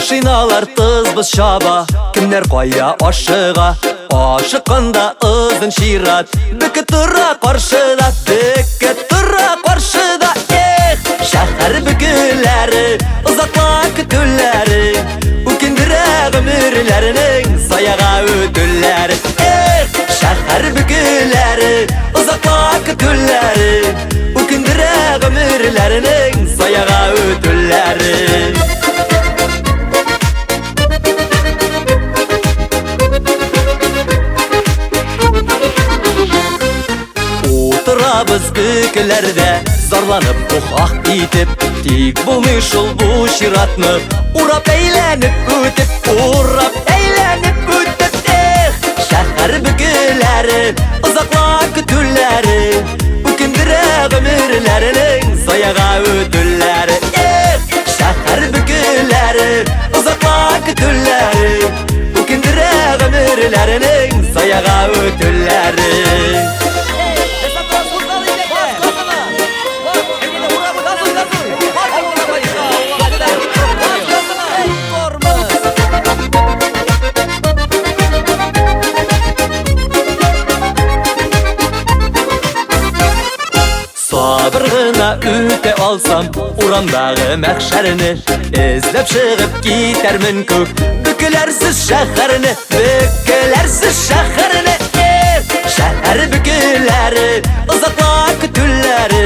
Машиналар тыз-быз шаба, кімдер қоя ашыға. Ашыққанда ызын шират, бүкі тұра қаршыда, бүкі тұра қаршыда. Шәһәр бүкілері, ұзақла күтулері, үкіндірі ғүмірлерінің саяға өтілері. Шәһәр бүкілері, ұзақла күтулері, үкіндірі ғүмірлерінің саяға өтілері. Отырабыз бүкілерде, зарланып бұқақ бейтіп, тек болмышыл бұл ширатны ұрап әйленіп өтіп, ұрап әйленіп өтіп. Шәһәр бүкілері, ұзақла күтулері, үкіндірі ғүмірлерінің саяға өтілері. Шәһәр бүкілері, ұзақла күтулері, үкіндірі ғүмірлерінің саяға өтілері. Сабырғына өте алсам, урамдағы мәхшәріні, ізлеп шығып кетермін көк бүкілерсіз шәһәріні, бүкілерсіз шәһәріні. Шәһәр бүкілері, ұзақла күтулері,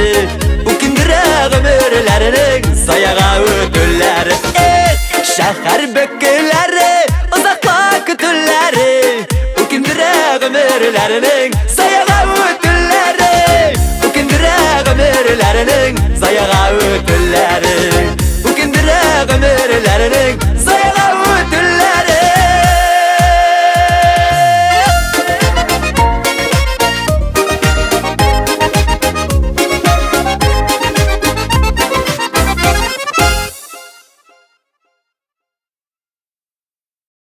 үкіндірі ғүмірлерінің саяға өтілері. Шәһәр бүкілері, ұзақла күтулері, үкіндірі ғүмірлерінің саяға өтілері. Үкіндірі ғүмірлерінің саяға өтілері.